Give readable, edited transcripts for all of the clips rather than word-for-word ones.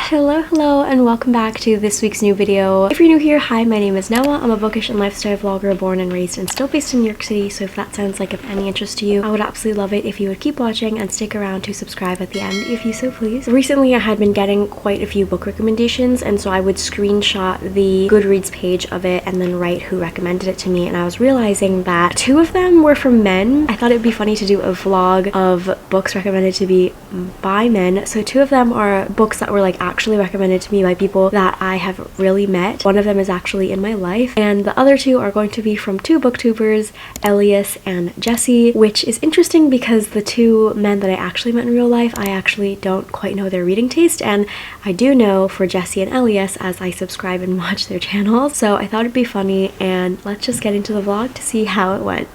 Hello, and welcome back to this week's new video. If you're new here, hi, my name is Noah. I'm a bookish and lifestyle vlogger born and raised and still based in New York City, so if that sounds like of any interest to you, I would absolutely love it if you would keep watching and stick around to subscribe at the end if you so please. Recently, I had been getting quite a few book recommendations, and so I would screenshot the Goodreads page of it and then write who recommended it to me, and I was realizing that 2 of them were from men. I thought it'd be funny to do a vlog of books recommended to me by men, so 2 of them are books that were like actually recommended to me by people that I have really met. One of them is actually in my life, and the other 2 are going to be from 2 booktubers, Ellias and Jesse, which is interesting because the 2 men that I actually met in real life, I actually don't quite know their reading taste, and I do know for Jesse and Ellias as I subscribe and watch their channels, so I thought it'd be funny, and let's just get into the vlog to see how it went.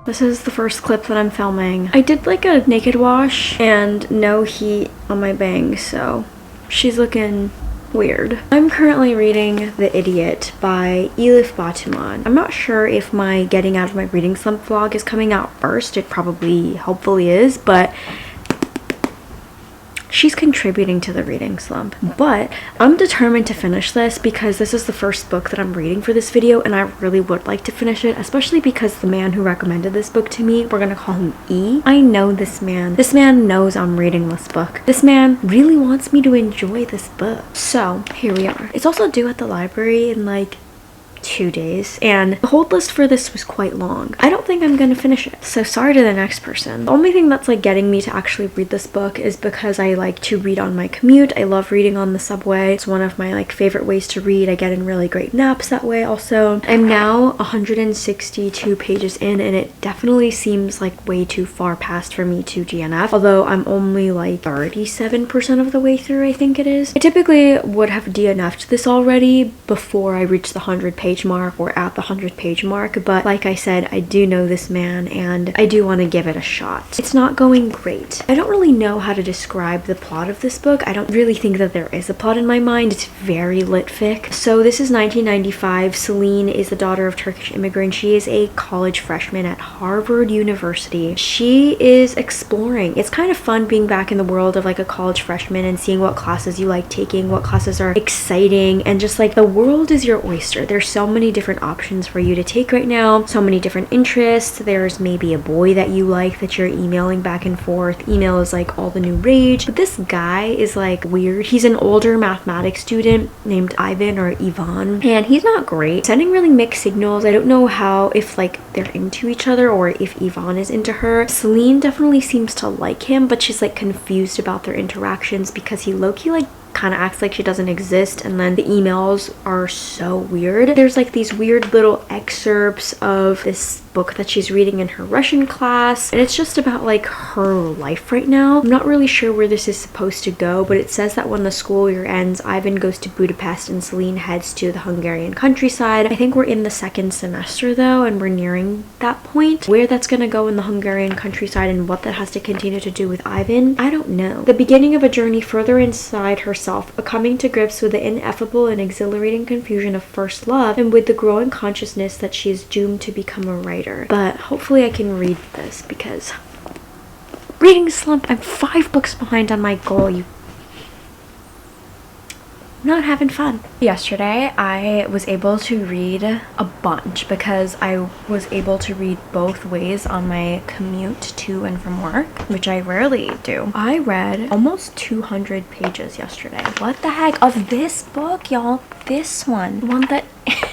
This is the first clip that I'm filming. I did like a naked wash and no heat on my bangs, so she's looking weird. I'm currently reading The Idiot by Elif Batuman. I'm not sure if my getting out of my reading slump vlog is coming out first. It probably, hopefully is, but she's contributing to the reading slump. But I'm determined to finish this because this is the first book that I'm reading for this video, and I really would like to finish it, especially because the man who recommended this book to me, we're gonna call him E. I know this man. This man knows I'm reading this book. This man really wants me to enjoy this book. So here we are. It's also due at the library in like 2 days, and the hold list for this was quite long. I don't think I'm gonna finish it, so sorry to the next person. The only thing that's like getting me to actually read this book is because I like to read on my commute. I love reading on the subway. It's one of my like favorite ways to read. I get in really great naps that way. Also, I'm now 162 pages in, and it definitely seems like way too far past for me to DNF, although I'm only like 37% of the way through, I think it is. I typically would have DNF'd this already before I reached the 100-page mark or at the 100-page mark, but like I said, I do know this man and I do want to give it a shot. It's not going great. I don't really know how to describe the plot of this book. I don't really think that there is a plot in my mind. It's very lit fic. So this is 1995. Celine is the daughter of Turkish immigrants. She is a college freshman at Harvard University. She is exploring. It's kind of fun being back in the world of like a college freshman and seeing what classes you like taking, what classes are exciting, and just like the world is your oyster. There's so many different options for you to take right now, so many different interests. There's maybe a boy that you like that you're emailing back and forth. Email is like all the new rage, but this guy is like weird. He's an older mathematics student named Ivan or Ivan, and he's not great, sending really mixed signals. I don't know how, if like they're into each other or if Ivan is into her. Celine definitely seems to like him, but she's like confused about their interactions because he low-key like kind of acts like she doesn't exist, and then the emails are so weird. There's like these weird little excerpts of this book that she's reading in her Russian class, and it's just about like her life right now. I'm not really sure where this is supposed to go, but it says that when the school year ends, Ivan goes to Budapest and Celine heads to the Hungarian countryside. I think we're in the 2nd semester though, and we're nearing that point. Where that's gonna go in the Hungarian countryside and what that has to continue to do with Ivan, I don't know. The beginning of a journey further inside herself, a coming to grips with the ineffable and exhilarating confusion of first love, and with the growing consciousness that she is doomed to become a writer. But hopefully I can read this because reading slump, I'm 5 books behind on my goal. Not having fun. Yesterday I was able to read a bunch because I was able to read both ways on my commute to and from work, which I rarely do. I read almost 200 pages yesterday. What the heck? Of this book, y'all. This one. The one that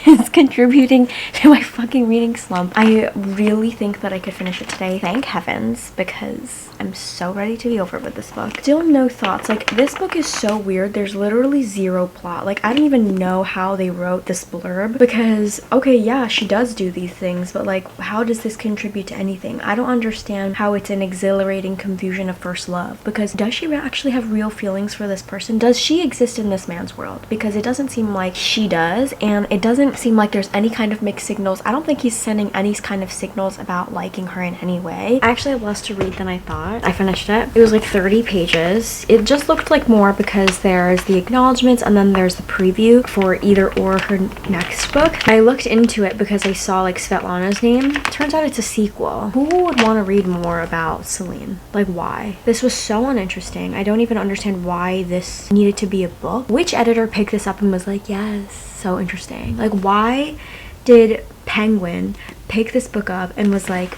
is contributing to my fucking reading slump. I really think that I could finish it today. Thank heavens, because I'm so ready to be over with this book. Still no thoughts. Like, this book is so weird. There's literally 0 plot. Like, I don't even know how they wrote this blurb because, okay, yeah, she does do these things, but like, how does this contribute to anything? I don't understand how it's an exhilarating confusion of first love, because does she actually have real feelings for this person? Does she exist in this man's world? Because it doesn't seem like she does, and it doesn't seem like there's any kind of mixed signals. I don't think he's sending any kind of signals about liking her in any way. I actually have less to read than I thought. I finished it. It was like 30 pages. It just looked like more because there's the acknowledgements and then there's the preview for either or her next book. I looked into it because I saw like Svetlana's name. Turns out it's a sequel. Who would want to read more about Celine? Like, why? This was so uninteresting. I don't even understand why this needed to be a book. Which editor picked this up and was like, yes, so interesting? Like, why did Penguin pick this book up and was like,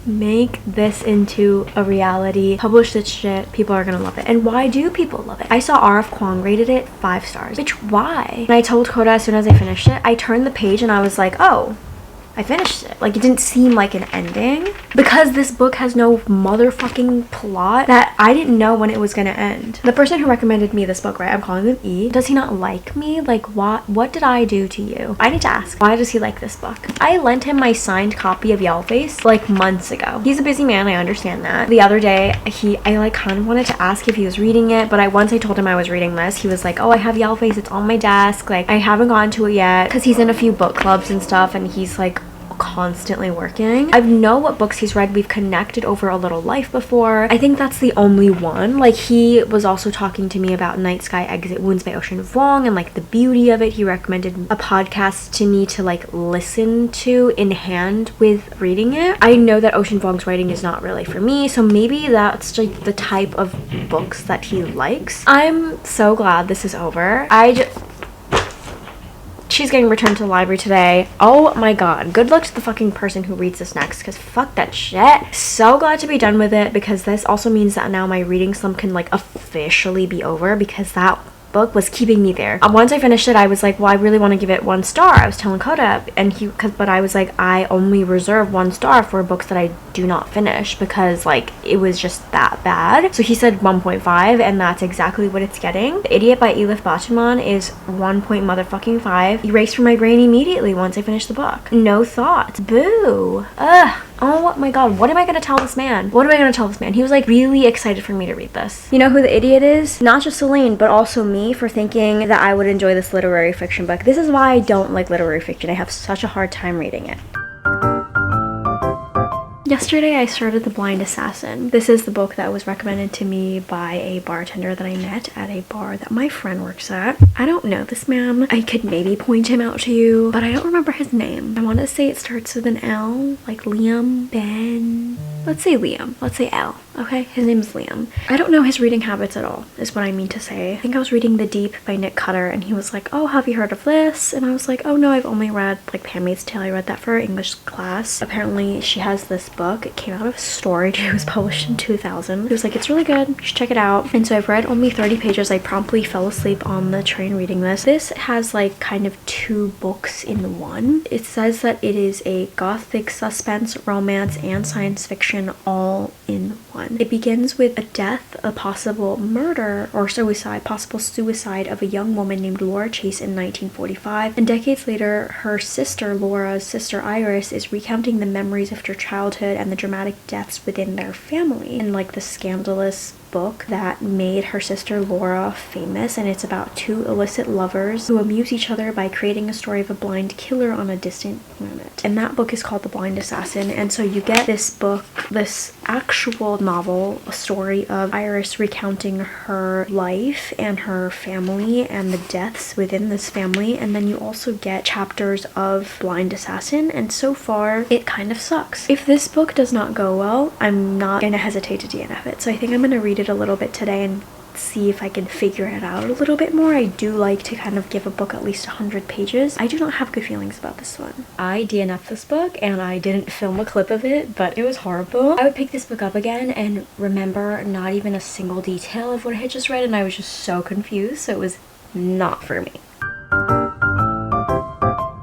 make this into a reality, publish this shit, people are gonna love it? And why do people love it? I saw RF Kwong rated it 5 stars. Bitch, why? And I told Coda as soon as I finished it, I turned the page and I was like, oh, I finished it. Like, it didn't seem like an ending because this book has no motherfucking plot that I didn't know when it was gonna end. The person who recommended me this book, right, I'm calling them E, does he not like me? Like, what did I do to you? I need to ask, why does he like this book? I lent him my signed copy of Yellowface like months ago. He's a busy man, I understand that. The other day, I like kind of wanted to ask if he was reading it, but once I told him I was reading this, he was like, oh, I have Yellowface, it's on my desk, like, I haven't gone to it yet, because he's in a few book clubs and stuff, and he's like constantly working. I know what books he's read. We've connected over A Little Life before. I think that's the only one. Like, he was also talking to me about Night Sky Exit Wounds by Ocean Vuong and like the beauty of it. He recommended a podcast to me to like listen to in hand with reading it. I know that Ocean Vuong's writing is not really for me, so maybe that's like the type of books that he likes. I'm so glad this is over. She's getting returned to the library today. Oh my god. Good luck to the fucking person who reads this next, because fuck that shit. So glad to be done with it, because this also means that now my reading slump can like officially be over, because that book was keeping me there. Once I finished it, I was like, well, I really want to give it 1 star. I was telling Coda, and but I was like, I only reserve 1 star for books that I do not finish, because like it was just that bad. So he said 1.5, and that's exactly what it's getting. The Idiot by Elif Batuman is 1.5. Erased from my brain immediately once I finished the book. No thoughts. Boo. Ugh. Oh my god, what am I gonna tell this man? What am I gonna tell this man? He was like really excited for me to read this. You know who the idiot is? Not just Celine, but also me, for thinking that I would enjoy this literary fiction book. This is why I don't like literary fiction. I have such a hard time reading it. Yesterday I started The Blind Assassin. This is the book that was recommended to me by a bartender that I met at a bar that my friend works at. I don't know this man. I could maybe point him out to you, but I don't remember his name. I want to say it starts with an L, like Liam, Ben. Let's say Liam. Let's say L. Okay? His name is Liam. I don't know his reading habits at all, is what I mean to say. I think I was reading The Deep by Nick Cutter, and he was like, oh, have you heard of this? And I was like, oh no, I've only read like Handmaid's Tale. I read that for English class. Apparently she has this book. It came out of storage. It was published in 2000. He was like, it's really good. You should check it out. And so I've read only 30 pages. I promptly fell asleep on the train reading this. This has like kind of 2 books in one. It says that it is a gothic suspense, romance, and science fiction all in one. It begins with a death, a possible murder or possible suicide of a young woman named Laura Chase in 1945, and decades later her sister, Laura's sister Iris, is recounting the memories of her childhood and the dramatic deaths within their family, and like the scandalous book that made her sister Laura famous. And it's about 2 illicit lovers who amuse each other by creating a story of a blind killer on a distant planet. And that book is called The Blind Assassin. And so you get this book, this actual novel, a story of Iris recounting her life and her family and the deaths within this family, and then you also get chapters of Blind Assassin, and so far it kind of sucks. If this book does not go well, I'm not gonna hesitate to DNF it. So I think I'm gonna read it a little bit today and see if I can figure it out a little bit more. I do like to kind of give a book at least 100 pages. I do not have good feelings about this one. I DNF'd this book and I didn't film a clip of it, but it was horrible. I would pick this book up again and remember not even a single detail of what I had just read, and I was just so confused, so it was not for me.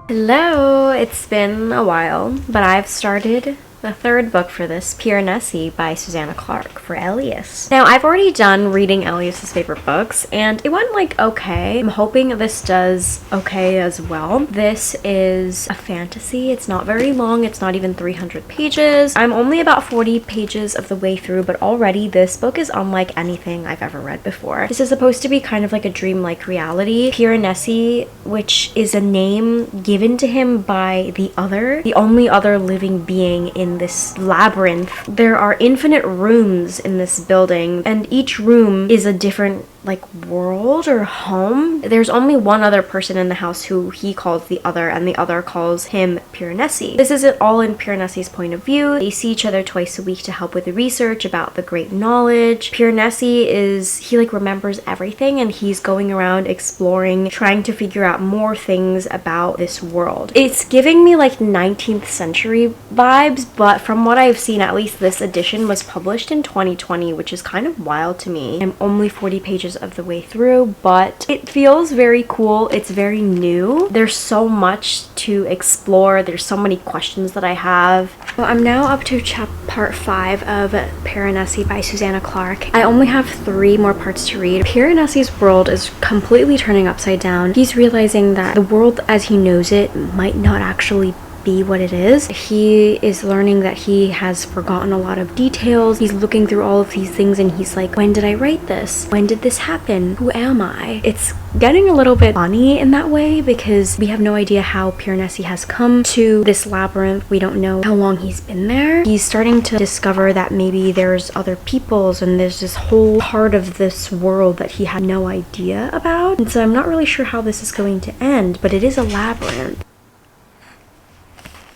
Hello, it's been a while, but I've started the third book for this, Piranesi by Susanna Clarke for Ellias. Now, I've already done reading Ellias's favorite books, and it went like okay. I'm hoping this does okay as well. This is a fantasy. It's not very long. It's not even 300 pages. I'm only about 40 pages of the way through, but already this book is unlike anything I've ever read before. This is supposed to be kind of like a dreamlike reality. Piranesi, which is a name given to him by the only other living being in this labyrinth. There are infinite rooms in this building, and each room is a different like world or home. There's only one other person in the house who he calls the other, and the other calls him Piranesi. This is all in Piranesi's point of view. They see each other twice a week to help with the research about the great knowledge. Piranesi he like remembers everything, and he's going around exploring, trying to figure out more things about this world. It's giving me like 19th century vibes, but from what I've seen, at least this edition was published in 2020, which is kind of wild to me. I'm only 40 pages of the way through, but it feels very cool. It's very new. There's so much to explore. There's so many questions that I have. Well, I'm now up to part 5 of Piranesi by Susanna Clarke. I only have 3 more parts to read. Piranesi's world is completely turning upside down. He's realizing that the world as he knows it might not actually be what it is. He is learning that he has forgotten a lot of details. He's looking through all of these things, and he's like, when did I write this? When did this happen? Who am I? It's getting a little bit funny in that way, because we have no idea how Piranesi has come to this labyrinth. We don't know how long he's been there. He's starting to discover that maybe there's other peoples, and there's this whole part of this world that he had no idea about. And so I'm not really sure how this is going to end, but it is a labyrinth.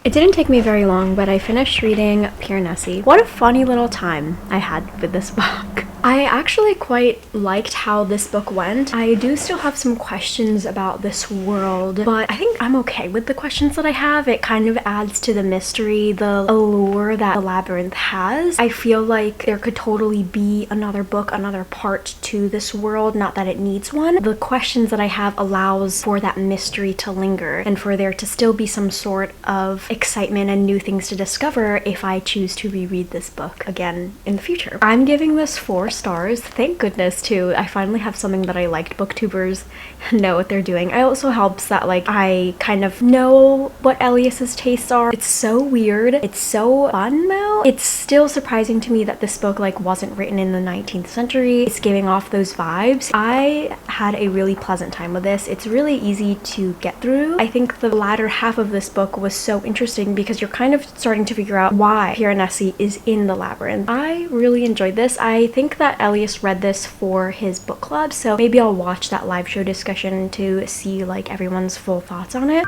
It didn't take me very long, but I finished reading Piranesi. What a funny little time I had with this book. I actually quite liked how this book went. I do still have some questions about this world, but I think I'm okay with the questions that I have. It kind of adds to the mystery, the allure that the labyrinth has. I feel like there could totally be another book, another part to this world, not that it needs one. The questions that I have allows for that mystery to linger, and for there to still be some sort of excitement and new things to discover if I choose to reread this book again in the future. I'm giving this 4 stars. Thank goodness too. I finally have something that I liked. BookTubers know what they're doing. It also helps that like I kind of know what Ellias's tastes are. It's so weird. It's so fun though. It's still surprising to me that this book like wasn't written in the 19th century. It's giving off those vibes. I had a really pleasant time with this. It's really easy to get through. I think the latter half of this book was so interesting because you're kind of starting to figure out why Piranesi is in the labyrinth. I really enjoyed this. I think that Ellias read this for his book club, so maybe I'll watch that live show discussion to see like everyone's full thoughts on it.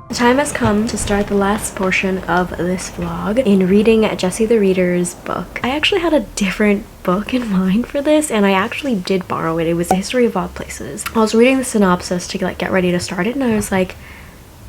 The time has come to start the last portion of this vlog in reading Jessie the Reader's book. I actually had a different book in mind for this, and I actually did borrow it. It was A History of Odd Places. I was reading the synopsis to like get ready to start it, and I was like,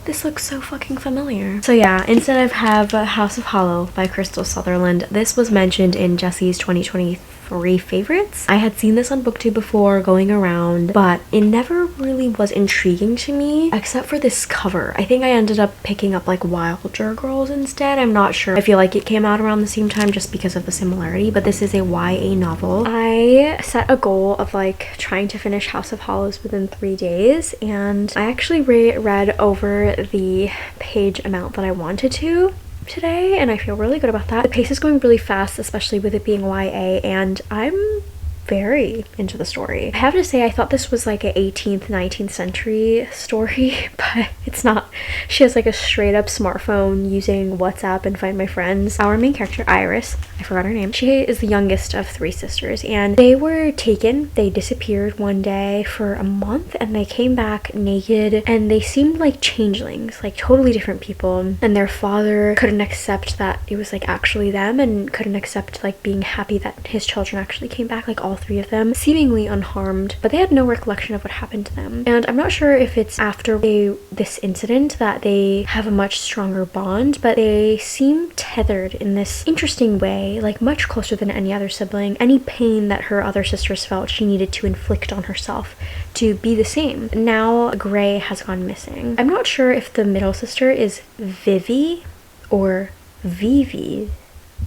this looks so fucking familiar. So yeah, instead I have House of Hollow by Crystal Sutherland. This was mentioned in Jessie's 2023 favorites. I had seen this on BookTube before going around, but it never really was intriguing to me except for this cover. I think I ended up picking up like Wilder Girls instead. I'm not sure. I feel like it came out around the same time just because of the similarity, but this is a YA novel. I set a goal of like trying to finish House of Hollows within 3 days, and I actually read over the page amount that I wanted to today, and I feel really good about that. The pace is going really fast, especially with it being YA, and I'm very into the story. I have to say, I thought this was like an 18th, 19th century story, but it's not. She has like a straight up smartphone using WhatsApp and Find My Friends. Our main character, Iris, I forgot her name. She is the youngest of 3 sisters, and they were taken. They disappeared one day for a month, and they came back naked, and they seemed like changelings, like totally different people. And their father couldn't accept that it was like actually them, and couldn't accept like being happy that his children actually came back, like all 3 of them, seemingly unharmed, but they had no recollection of what happened to them. And I'm not sure if it's after this incident that they have a much stronger bond, but they seem tethered in this interesting way, like much closer than any other sibling. Any pain that her other sisters felt, she needed to inflict on herself to be the same. Now Gray has gone missing. I'm not sure if the middle sister is Vivi or Vivi,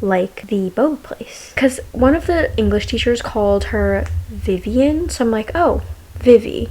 like the bow place. Because one of the English teachers called her Vivian, so I'm like, oh, Vivi.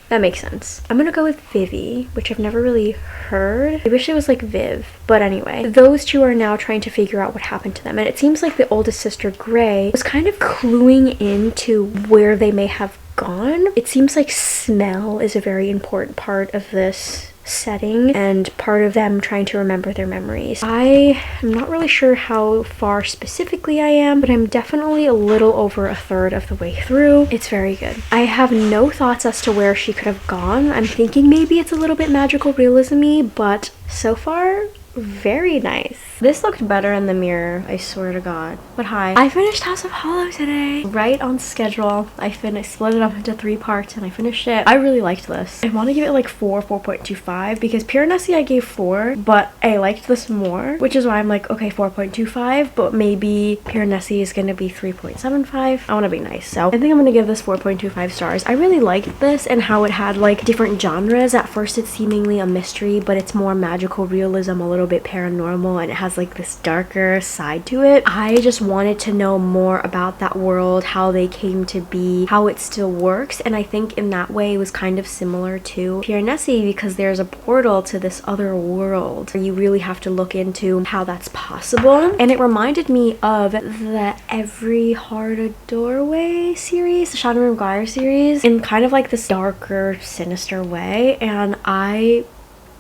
That makes sense. I'm gonna go with Vivi, which I've never really heard. I wish it was like Viv. But anyway, those two are now trying to figure out what happened to them. And it seems like the oldest sister, Gray, was kind of cluing into where they may have gone. It seems like smell is a very important part of this setting and part of them trying to remember their memories. I am not really sure how far specifically I am, but I'm definitely a little over a third of the way through. It's very good. I have no thoughts as to where she could have gone. I'm thinking maybe it's a little bit magical realism-y, but so far, very nice. This looked better in the mirror, I swear to God. But hi. I finished House of Hollow today. Right on schedule. I split it up into 3 parts and I finished it. I really liked this. I want to give it like 4.25 because Piranesi I gave 4, but I liked this more, which is why I'm like, okay, 4.25, but maybe Piranesi is gonna be 3.75. I want to be nice, so I think I'm gonna give this 4.25 stars. I really liked this and how it had like different genres. At first it's seemingly a mystery, but it's more magical realism, a little bit paranormal, and it has like this darker side to it. I just wanted to know more about that world, how they came to be, how it still works, and I think in that way it was kind of similar to Piranesi because there's a portal to this other world. You really have to look into how that's possible, and it reminded me of the Every Heart a Doorway series, the Sean Maguire series, in kind of like this darker, sinister way, and I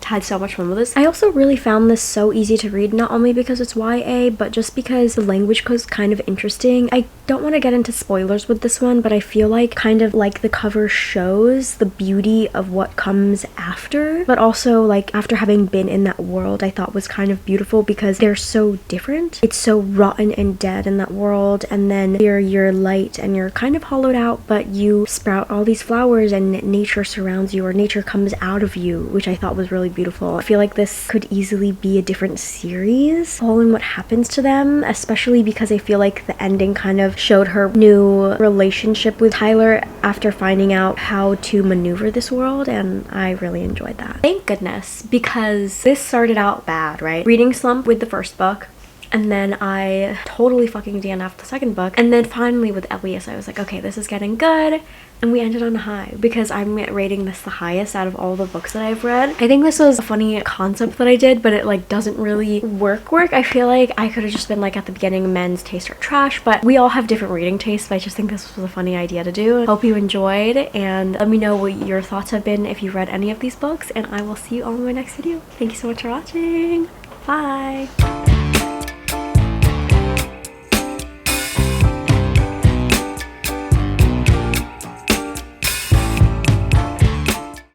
had so much fun with this. I also really found this so easy to read, not only because it's YA, but just because the language was kind of interesting. I don't want to get into spoilers with this one, but I feel like kind of like the cover shows the beauty of what comes after, but also like after having been in that world, I thought was kind of beautiful because they're so different. It's so rotten and dead in that world, and then you're light and you're kind of hollowed out, but you sprout all these flowers and nature surrounds you, or nature comes out of you, which I thought was really beautiful. I feel like this could easily be a different series following what happens to them, especially because I feel like the ending kind of showed her new relationship with Tyler after finding out how to maneuver this world, and I really enjoyed that. Thank goodness, because this started out bad, right? Reading slump with the first book, and then I totally fucking DNF'd the second book, and then finally with Ellias I was like, okay, this is getting good, and we ended on a high because I'm rating this the highest out of all the books that I've read. I think this was a funny concept that I did, but it like doesn't really work. I feel like I could have just been like at the beginning, men's taste are trash, but we all have different reading tastes, but I just think this was a funny idea to do. Hope you enjoyed, and let me know what your thoughts have been if you've read any of these books, and I will see you all in my next video. Thank you so much for watching. Bye!